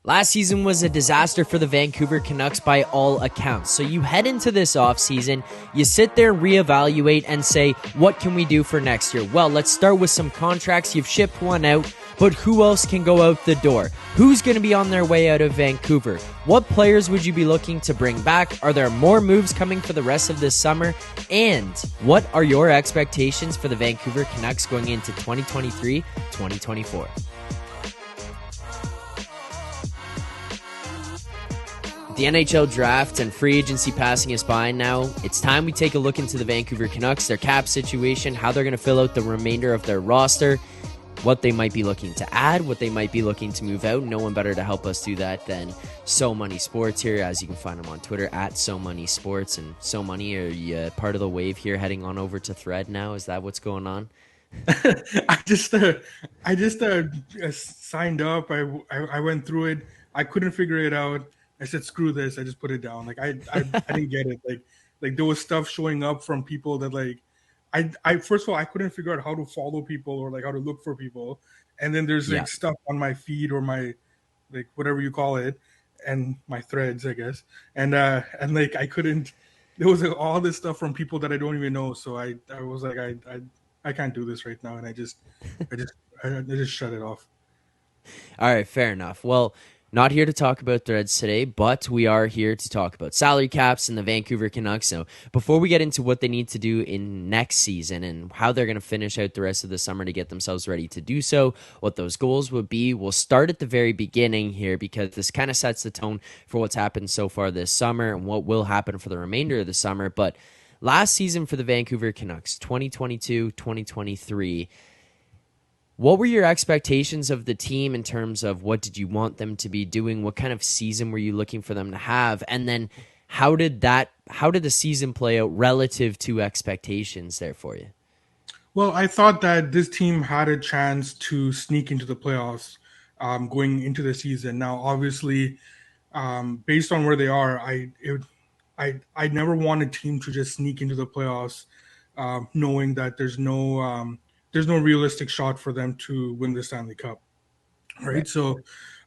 Last season was a disaster for the Vancouver Canucks by all accounts. So you head into this offseason, you sit there, reevaluate, and say, what can we do for next year? Well, let's start with some contracts. You've shipped one out, but who else can go out the door? Who's going to be on their way out of Vancouver? What players would you be looking to bring back? Are there more moves coming for the rest of this summer? And what are your expectations for the Vancouver Canucks going into 2023-2024? The NHL draft and free agency passing us by now. It's time we take a look into the Vancouver Canucks, their cap situation, how they're going to fill out the remainder of their roster, what they might be looking to add, what they might be looking to move out. No one better to help us do that than So Money Sports here, as you can find them on Twitter at So Money Sports. And So Money, are you part of the wave here heading on over to Thread now? Is that what's going on? I just signed up. I went through it. I couldn't figure it out. I said, screw this. I just put it down. Like I didn't get it. Like there was stuff showing up from people that I first of all, I couldn't figure out how to follow people or like how to look for people. And then there's like stuff on my feed or my, like whatever you call it, and my threads, I guess. And like I couldn't, there was like, all this stuff from people that I don't even know. So I was like, I can't do this right now. And I just shut it off. All right, fair enough. Well, not here to talk about Threads today, but we are here to talk about salary caps and the Vancouver Canucks. So before we get into what they need to do in next season and how they're going to finish out the rest of the summer to get themselves ready to do so, what those goals would be, we'll start at the very beginning here because this kind of sets the tone for what's happened so far this summer and what will happen for the remainder of the summer. But last season for the Vancouver Canucks, 2022-2023, what were your expectations of the team in terms of what did you want them to be doing? What kind of season were you looking for them to have? And then how did the season play out relative to expectations there for you? Well, I thought that this team had a chance to sneak into the playoffs going into the season. Now, obviously, based on where they are, I never want a team to just sneak into the playoffs knowing that there's no realistic shot for them to win the Stanley Cup, right? So,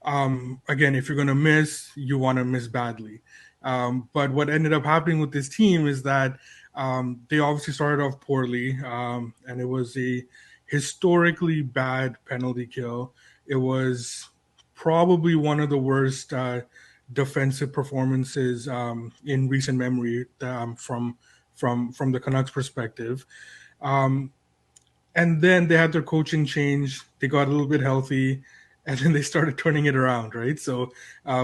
again, if you're going to miss, you want to miss badly. But what ended up happening with this team is that they obviously started off poorly, and it was a historically bad penalty kill. It was probably one of the worst defensive performances in recent memory from the Canucks' perspective. And then they had their coaching change. They got a little bit healthy, and then they started turning it around, right? So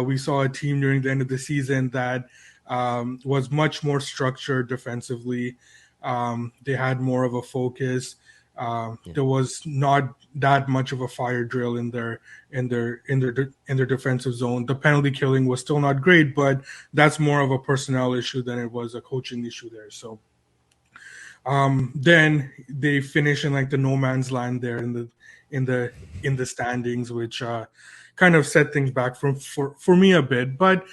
we saw a team during the end of the season that was much more structured defensively. They had more of a focus. There was not that much of a fire drill in their defensive zone. The penalty killing was still not great, but that's more of a personnel issue than it was a coaching issue there. So. Then they finish in like the no man's land there in the standings, which kind of set things back for me a bit. But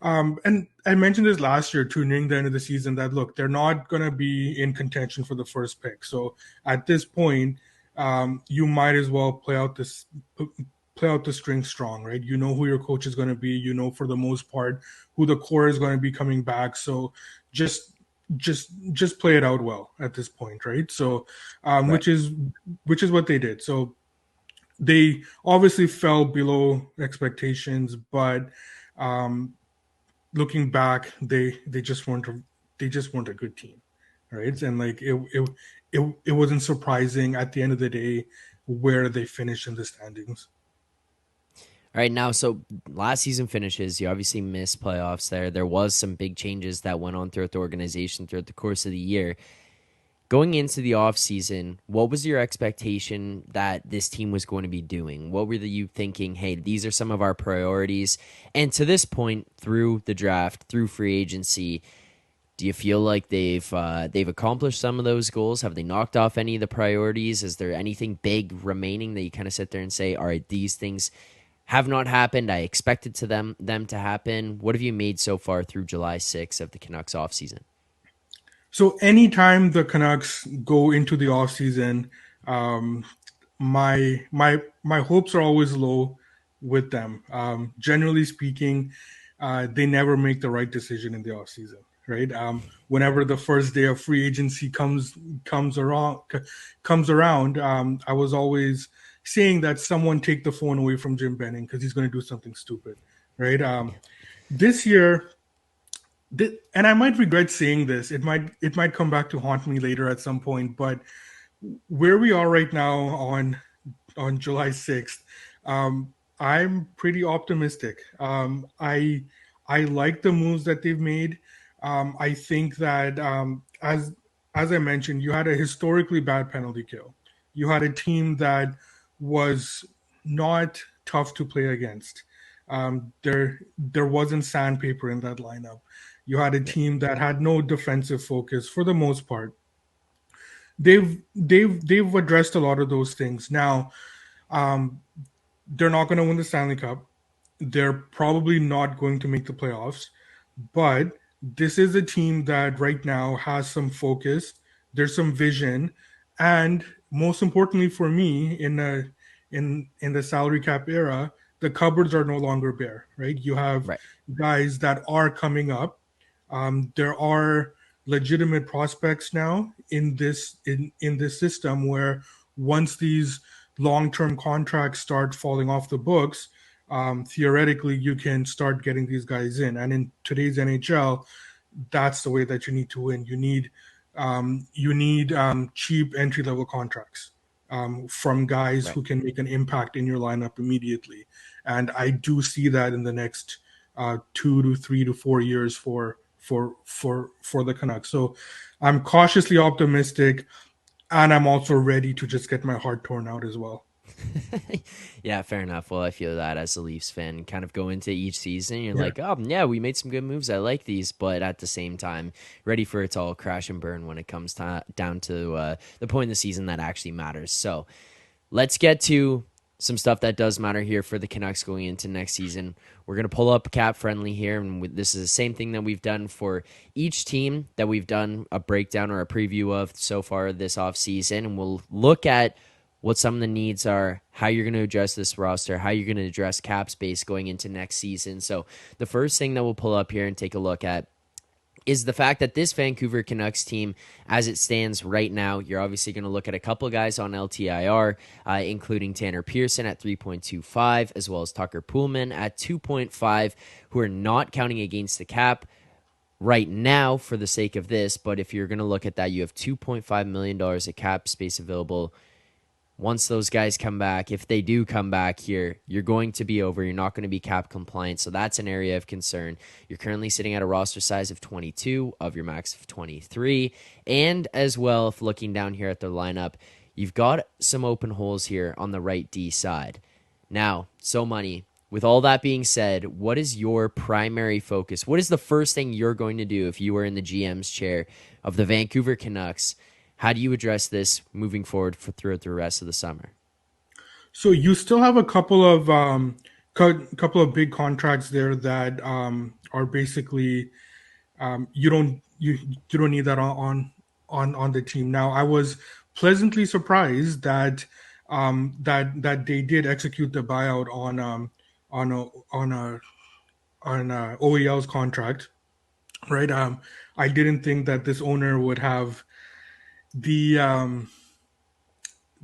and I mentioned this last year too, nearing the end of the season, that look, they're not going to be in contention for the first pick. So at this point, you might as well play out the string strong, right? You know who your coach is going to be. You know, for the most part, who the core is going to be coming back. So just play it out well at this point, right? So, right. which is what they did. So they obviously fell below expectations, but looking back, they just weren't a good team, right? And like it wasn't surprising at the end of the day where they finished in the standings. All right, now, so last season finishes, you obviously missed playoffs there. There was some big changes that went on throughout the organization throughout the course of the year. Going into the offseason, what was your expectation that this team was going to be doing? What were you thinking, hey, these are some of our priorities? And to this point, through the draft, through free agency, do you feel like they've accomplished some of those goals? Have they knocked off any of the priorities? Is there anything big remaining that you kind of sit there and say, all right, these things have not happened. I expected them to happen. What have you made so far through July 6th of the Canucks offseason? So anytime the Canucks go into the offseason, my hopes are always low with them. Generally speaking, they never make the right decision in the offseason, right? Whenever the first day of free agency comes around, I was always saying that someone take the phone away from Jim Benning because he's going to do something stupid, right? This year, and I might regret saying this. It might come back to haunt me later at some point, but where we are right now on July 6th, I'm pretty optimistic. I like the moves that they've made. I think that as I mentioned, you had a historically bad penalty kill. You had a team that was not tough to play against. There wasn't sandpaper in that lineup. You had a Yeah, team that had no defensive focus for the most part. They've addressed a lot of those things. Now, um, they're not going to win the Stanley Cup. They're probably not going to make the playoffs, but this is a team that right now has some focus. There's some vision, and most importantly for me, in the salary cap era, the cupboards are no longer bare. Right, you have right, guys that are coming up. There are legitimate prospects now in this system where once these long-term contracts start falling off the books, theoretically you can start getting these guys in. And in today's NHL, that's the way that you need to win. You need cheap entry level contracts from guys right. who can make an impact in your lineup immediately. And I do see that in the next 2 to 3 to 4 years for the Canucks. So I'm cautiously optimistic, and I'm also ready to just get my heart torn out as well. Yeah, fair enough. Well, I feel that as a Leafs fan, kind of go into each season, you're Yeah. like, oh, yeah, we made some good moves. I like these, but at the same time, ready for it to all crash and burn when it comes down to the point in the season that actually matters. So let's get to some stuff that does matter here for the Canucks going into next season. We're going to pull up cap friendly here, and this is the same thing that we've done for each team that we've done a breakdown or a preview of so far this offseason, and we'll look at what some of the needs are, how you're going to address this roster, how you're going to address cap space going into next season. So the first thing that we'll pull up here and take a look at is the fact that this Vancouver Canucks team, as it stands right now, you're obviously going to look at a couple of guys on LTIR, including Tanner Pearson at 3.25, as well as Tucker Poolman at 2.5, who are not counting against the cap right now for the sake of this. But if you're going to look at that, you have $2.5 million of cap space available. Once those guys come back, if they do come back here, you're going to be over. You're not going to be cap compliant. So that's an area of concern. You're currently sitting at a roster size of 22 of your max of 23. And as well, if looking down here at the lineup, you've got some open holes here on the right D side. Now, so money. With all that being said, what is your primary focus? What is the first thing you're going to do if you were in the GM's chair of the Vancouver Canucks? How do you address this moving forward throughout the rest of the summer? So you still have a couple of big contracts there that are basically you don't need that on the team. Now I was pleasantly surprised that that they did execute the buyout on a on a on OEL's contract, right? I didn't think that this owner would have the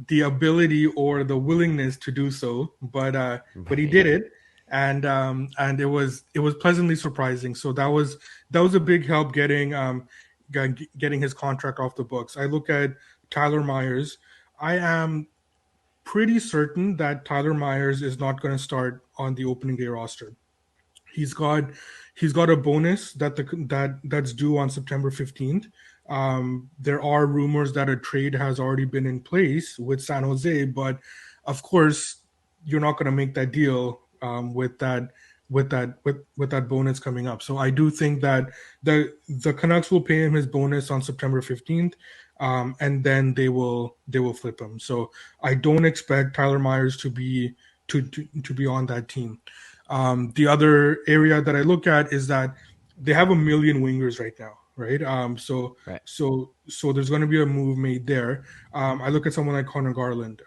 the ability or the willingness to do so, but he Right. did it, and it was pleasantly surprising. So that was a big help getting his contract off the books. I look at Tyler Myers. I am pretty certain that Tyler Myers is not going to start on the opening day roster. He's got he's got a bonus that's due on September 15th. There are rumors that a trade has already been in place with San Jose, but of course you're not going to make that deal with that bonus coming up. So I do think that the Canucks will pay him his bonus on September 15th, and then they will flip him. So I don't expect Tyler Myers to be on that team. The other area that I look at is that they have a million wingers right now, right? Right. So there's going to be a move made there. I look at someone like Connor Garland.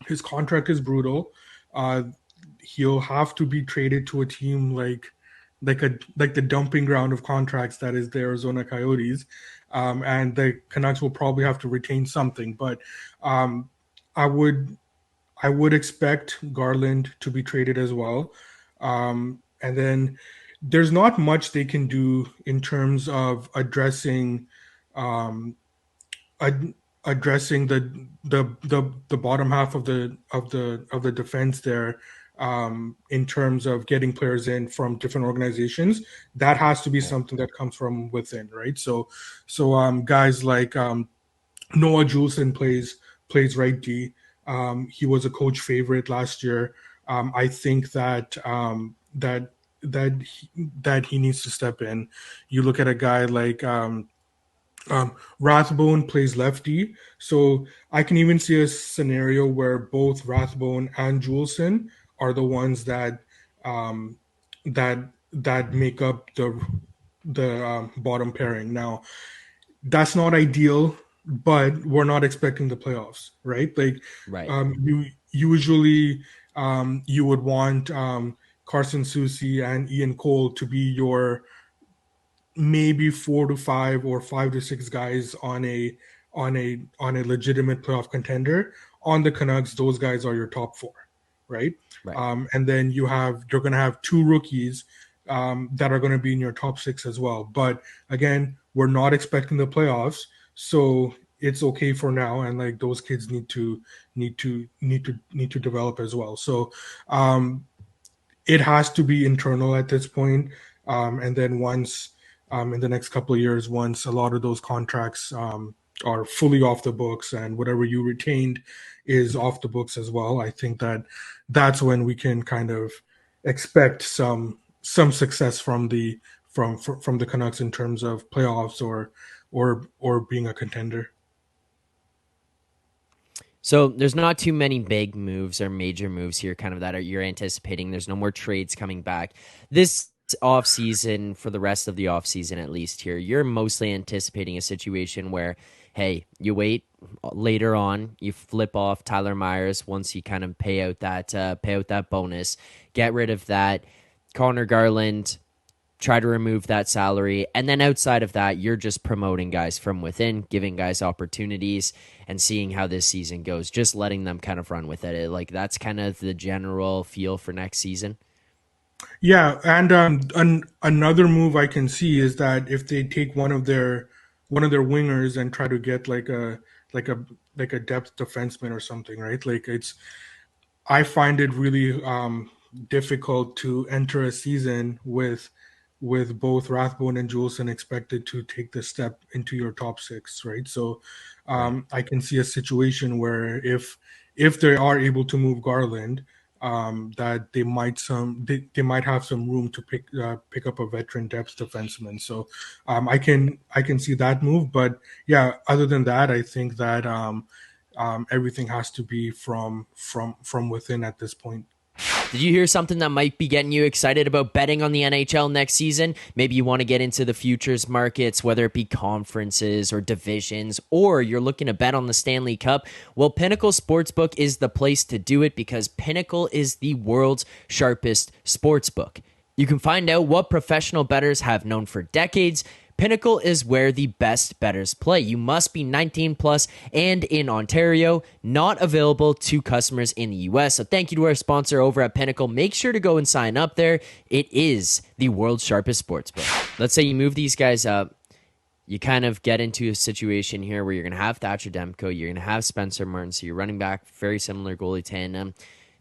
His contract is brutal. Uh, he'll have to be traded to a team like the dumping ground of contracts that is the Arizona Coyotes, and the Canucks will probably have to retain something. But um, I would I would expect Garland to be traded as well. And then there's not much they can do in terms of um, ad- addressing the bottom half of the defense there, in terms of getting players in from different organizations. That has to be Right. something that comes from within, right? So guys like Noah Juleson plays right D. He was a coach favorite last year. I think that he needs to step in. You look at a guy like Rathbone plays lefty, so I can even see a scenario where both Rathbone and Juleson are the ones um, that make up the bottom pairing. Now, that's not ideal, but we're not expecting the playoffs, right? Like, Right. you usually you would want Carson Soucy and Ian Cole to be your maybe 4 to 5 or 5 to 6 guys on a legitimate playoff contender. On the Canucks, those guys are your top four, right? Right. And then you're going to have two rookies that are going to be in your top six as well. But again, we're not expecting the playoffs, so it's okay for now. And like those kids need to develop as well. So um, it has to be internal at this point. And then once in the next couple of years, once a lot of those contracts are fully off the books and whatever you retained is off the books as well, I think that's when we can kind of expect some success from the Canucks in terms of playoffs or being a contender. So there's not too many big moves or major moves here, kind of that you're anticipating. There's no more trades coming back this off season. For the rest of the off season, at least here, you're mostly anticipating a situation where, hey, you wait later on, you flip off Tyler Myers once you kind of pay out that bonus, get rid of that. Connor Garland, try to remove that salary. And then outside of that, you're just promoting guys from within, giving guys opportunities and seeing how this season goes, just letting them kind of run with it. Like that's kind of the general feel for next season. Yeah, and another move I can see is that if they take one of their wingers and try to get like a like a depth defenseman or something, right? Like I find it really difficult to enter a season with both Rathbone and Juleson expected to take the step into your top six, right? So Right. I can see a situation where if they are able to move Garland, that they might have some room to pick up a veteran depth defenseman. So I can see that move, but yeah, other than that, I think that everything has to be from within at this point. Did you hear something that might be getting you excited about betting on the NHL next season? Maybe you want to get into the futures markets, whether it be conferences or divisions, or you're looking to bet on the Stanley Cup. Well, Pinnacle Sportsbook is the place to do it because Pinnacle is the world's sharpest sportsbook. You can find out what professional bettors have known for decades. Pinnacle is where the best bettors play. You must be 19 plus and in Ontario, not available to customers in the US. So thank you to our sponsor over at Pinnacle. Make sure to go and sign up there. It is the world's sharpest sportsbook. Let's say you move these guys up. You kind of get into a situation here where you're going to have Thatcher Demko, you're going to have Spencer Martin, so you're running back, very similar goalie tandem.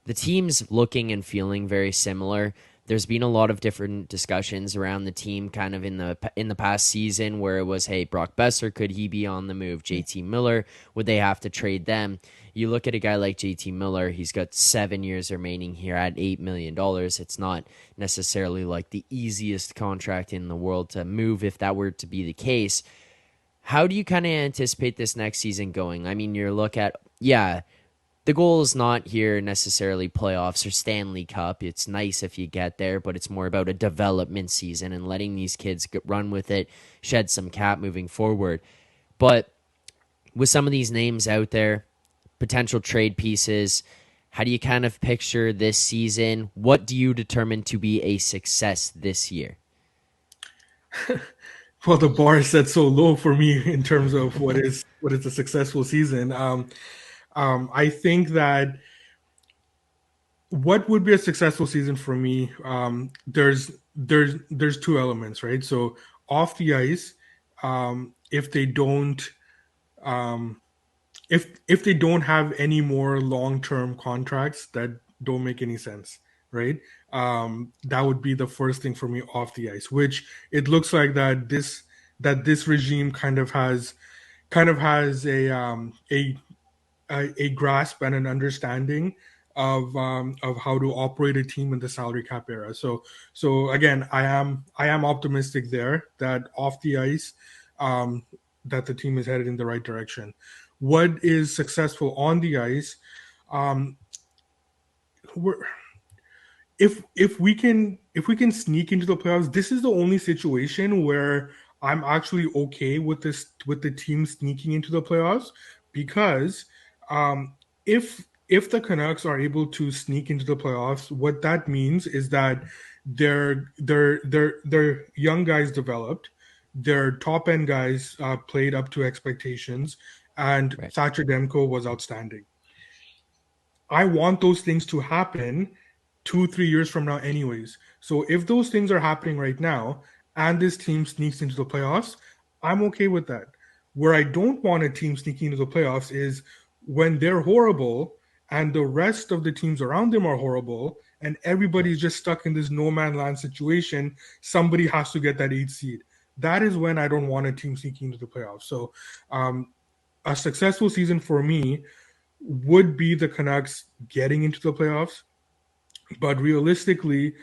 The team's looking and feeling very similar. There's been a lot of different discussions around the team kind of in the past season where it was, hey, Brock Besser, could he be on the move? JT Miller, would they have to trade them? You look at a guy like JT Miller, he's got 7 years remaining here at $8 million. It's not necessarily like the easiest contract in the world to move if that were to be the case. How do you kind of anticipate this next season going? I mean, you look at, yeah, the goal is not here necessarily playoffs or Stanley Cup. It's nice if you get there, but it's more about a development season and letting these kids run with it, shed some cap moving forward. But with some of these names out there, potential trade pieces, How do you kind of picture this season? What do you determine to be a success this year? Well, the bar is set so low for me in terms of what is a successful season. I think that what would be a successful season for me, there's two elements, right? So off the ice, if they don't um, if they don't have any more long-term contracts that don't make any sense, right? That would be the first thing for me off the ice, which it looks like that this regime kind of has a grasp and an understanding of how to operate a team in the salary cap era. So again, I am optimistic there that off the ice, um, that the team is headed in the right direction. What is successful on the ice? Um, we're, if we can sneak into the playoffs, this is the only situation where I'm actually okay with the team sneaking into the playoffs because um, if the Canucks are able to sneak into the playoffs, what that means is that their young guys developed, their top end guys played up to expectations, and Right. Thatcher Demko was outstanding. I want those things to happen 2, 3 years from now, anyways. So if those things are happening right now and this team sneaks into the playoffs, I'm okay with that. Where I don't want a team sneaking into the playoffs is when they're horrible and the rest of the teams around them are horrible and Right. everybody's just stuck in this no man land situation. Somebody has to get that 8th seed. That is when I don't want a team sneaking into the playoffs. So, a successful season for me would be the Canucks getting into the playoffs. But realistically,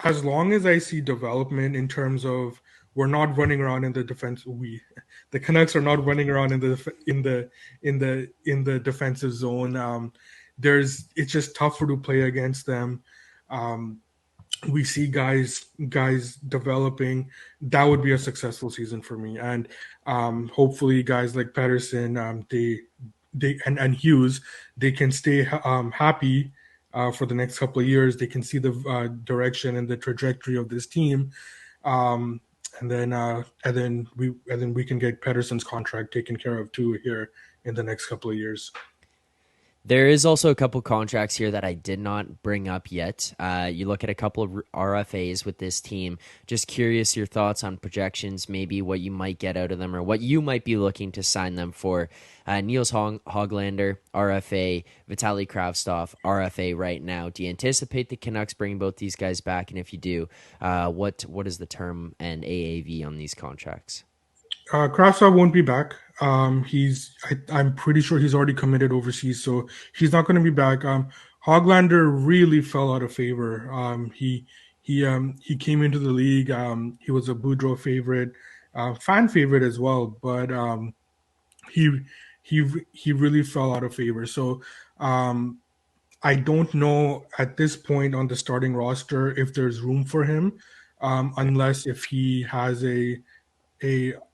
as long as I see development in terms of we're not running around in the defense, the Canucks are not running around in the defensive zone. It's just tougher to play against them. Um, we see guys developing. That would be a successful season for me, and hopefully guys like Patterson, and Hughes, they can stay happy for the next couple of years. They can see the direction and the trajectory of this team, um, and then we can get Patterson's contract taken care of too here in the next couple of years. There is also a couple contracts here that I did not bring up yet. You look at a couple of RFAs with this team. Just curious your thoughts on projections, maybe what you might get out of them or what you might be looking to sign them for. Niels Hoglander, RFA, Vitaly Kravtsov, RFA right now. Do you anticipate the Canucks bringing both these guys back? And if you do, what is the term and AAV on these contracts? Kravtsov won't be back. I'm pretty sure he's already committed overseas, so he's not going to be back. Hoglander really fell out of favor. He came into the league. He was a Boudreaux favorite, fan favorite as well, but he he really fell out of favor. So um, I don't know at this point on the starting roster if there's room for him, unless if he has a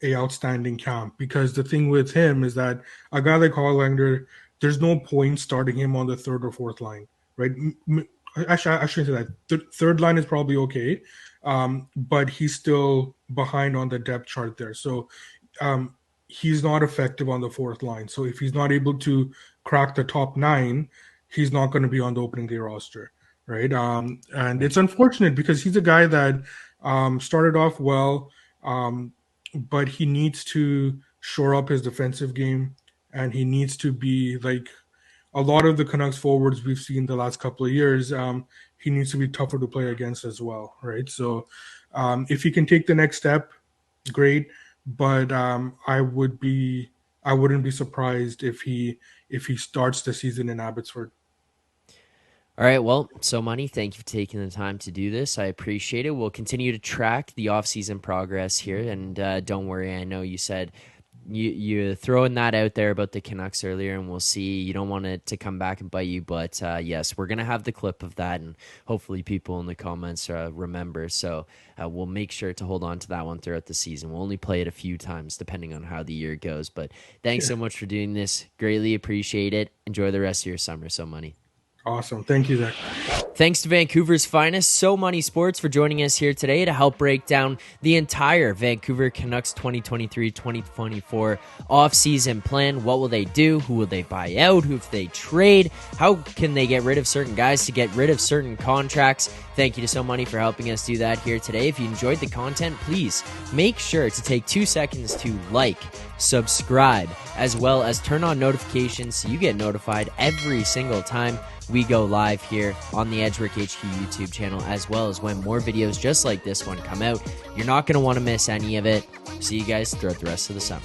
outstanding camp. Because the thing with him is that a guy like Hollander, there's no point starting him on the third or fourth line, right? Actually, I shouldn't say that. The third line is probably okay, but he's still behind on the depth chart there. So um, he's not effective on the fourth line. So if he's not able to crack the top nine, he's not going to be on the opening day roster, right? And Right. it's unfortunate because he's a guy that started off well, but he needs to shore up his defensive game, and he needs to be like a lot of the Canucks forwards we've seen the last couple of years. He needs to be tougher to play against as well, right? So if he can take the next step, great. But I wouldn't be surprised if he starts the season in Abbotsford. All right. Well, so Money, thank you for taking the time to do this. I appreciate it. We'll continue to track the off-season progress here, and don't worry. I know you said you throwing that out there about the Canucks earlier, and we'll see. You don't want it to come back and bite you, but yes, we're gonna have the clip of that, and hopefully people in the comments remember. So we'll make sure to hold on to that one throughout the season. We'll only play it a few times depending on how the year goes. But thanks Yeah. so much for doing this. Greatly appreciate it. Enjoy the rest of your summer. So Money. Awesome. Thank you, Zach. Thanks to Vancouver's finest, So Money Sports, for joining us here today to help break down the entire Vancouver Canucks 2023-2024 offseason plan. What will they do? Who will they buy out? Who will they trade? How can they get rid of certain guys to get rid of certain contracts? Thank you to So Money for helping us do that here today. If you enjoyed the content, please make sure to take 2 seconds to like, subscribe, as well as turn on notifications so you get notified every single time we go live here on the Edgework HQ YouTube channel, as well as when more videos just like this one come out. You're not going to want to miss any of it. See you guys throughout the rest of the summer.